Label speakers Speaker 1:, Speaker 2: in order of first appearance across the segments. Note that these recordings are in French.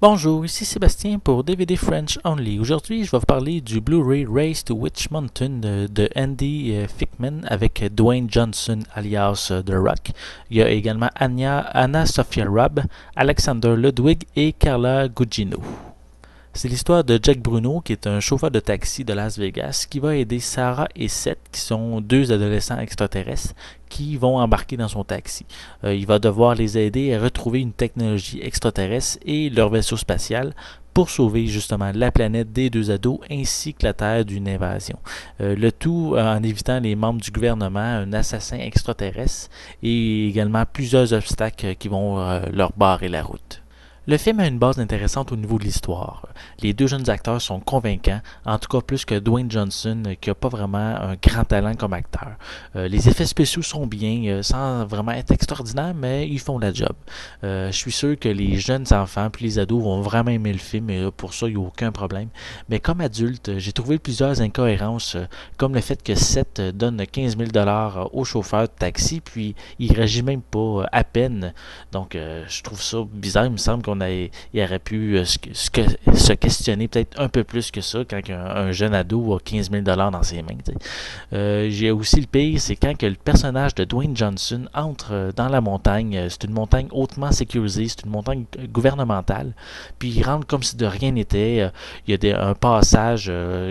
Speaker 1: Bonjour, ici Sébastien pour DVD French Only. Aujourd'hui, je vais vous parler du Blu-ray Race to Witch Mountain de Andy Fickman avec Dwayne Johnson alias The Rock. Il y a également Anna Sophia Robb, Alexander Ludwig et Carla Gugino. C'est l'histoire de Jack Bruno, qui est un chauffeur de taxi de Las Vegas, qui va aider Sarah et Seth, qui sont deux adolescents extraterrestres, qui vont embarquer dans son taxi. Il va devoir les aider à retrouver une technologie extraterrestre et leur vaisseau spatial pour sauver justement la planète des deux ados ainsi que la Terre d'une invasion. Le tout en évitant les membres du gouvernement, un assassin extraterrestre et également plusieurs obstacles qui vont leur barrer la route. Le film a une base intéressante au niveau de l'histoire. Les deux jeunes acteurs sont convaincants, en tout cas plus que Dwayne Johnson, qui n'a pas vraiment un grand talent comme acteur. Les effets spéciaux sont bien, sans vraiment être extraordinaires, mais ils font la job. Je suis sûr que les jeunes enfants puis les ados vont vraiment aimer le film, et pour ça, il n'y a aucun problème. Mais comme adulte, j'ai trouvé plusieurs incohérences, comme le fait que Seth donne 15 000 $ au chauffeur de taxi, puis il réagit même pas à peine. Donc, je trouve ça bizarre. Il me semble il aurait pu se questionner peut-être un peu plus que ça quand un jeune ado a 15 000 $ dans ses mains. J'ai aussi le pire, c'est quand que le personnage de Dwayne Johnson entre dans la montagne. C'est une montagne hautement sécurisée, c'est une montagne gouvernementale. Puis il rentre comme si de rien n'était. Il y a un passage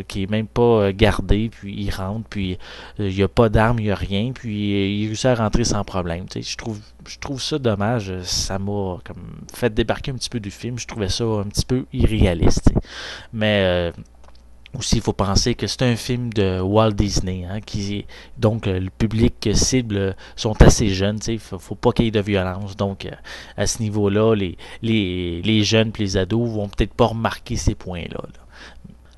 Speaker 1: qui est même pas gardé, puis il rentre, puis il n'y a pas d'armes, il n'y a rien, puis il réussit à rentrer sans problème. Je trouve ça dommage. Ça m'a comme fait débarquer un petit peu du film. Je trouvais ça un petit peu irréaliste. Mais aussi, il faut penser que c'est un film de Walt Disney, hein, donc le public cible sont assez jeunes. Il faut pas qu'il y ait de violence. Donc, à ce niveau-là, les jeunes et les ados vont peut-être pas remarquer ces points-là.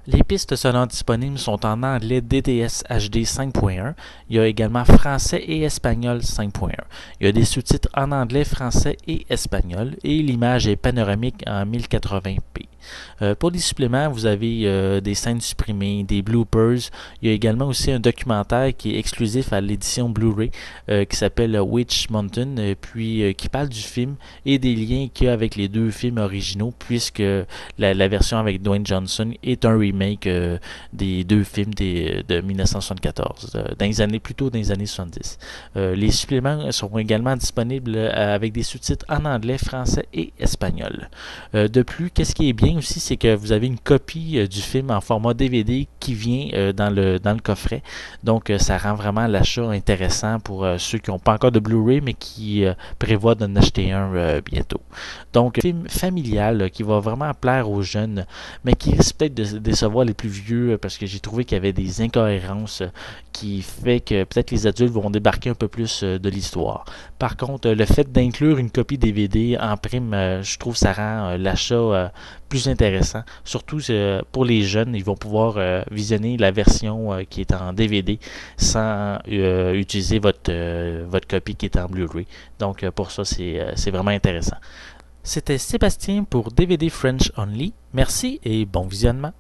Speaker 1: Les pistes sonores disponibles sont en anglais DTS HD 5.1. Il y a également français et espagnol 5.1. Il y a des sous-titres en anglais, français et espagnol et l'image est panoramique en 1080p. Pour les suppléments, vous avez des scènes supprimées, des bloopers. Il y a également aussi un documentaire qui est exclusif à l'édition Blu-ray qui s'appelle Witch Mountain, puis qui parle du film et des liens qu'il y a avec les deux films originaux, puisque la version avec Dwayne Johnson est un remake des deux films de 1974, plutôt dans les années 70. Les suppléments sont également disponibles avec des sous-titres en anglais, français et espagnol. De plus, qu'est-ce qui est bien aussi, c'est que vous avez une copie du film en format DVD qui vient dans le coffret. Donc, ça rend vraiment l'achat intéressant pour ceux qui n'ont pas encore de Blu-ray, mais qui prévoient d'en acheter un bientôt. Donc, un film familial qui va vraiment plaire aux jeunes, mais qui risque peut-être de décevoir les plus vieux, parce que j'ai trouvé qu'il y avait des incohérences qui fait que peut-être les adultes vont débarquer un peu plus de l'histoire. Par contre, le fait d'inclure une copie DVD en prime, je trouve que ça rend l'achat plus intéressant. Surtout pour les jeunes, ils vont pouvoir visionner la version qui est en DVD sans utiliser votre copie qui est en Blu-ray. Donc pour ça, c'est vraiment intéressant. C'était Sébastien pour DVD French Only. Merci et bon visionnement.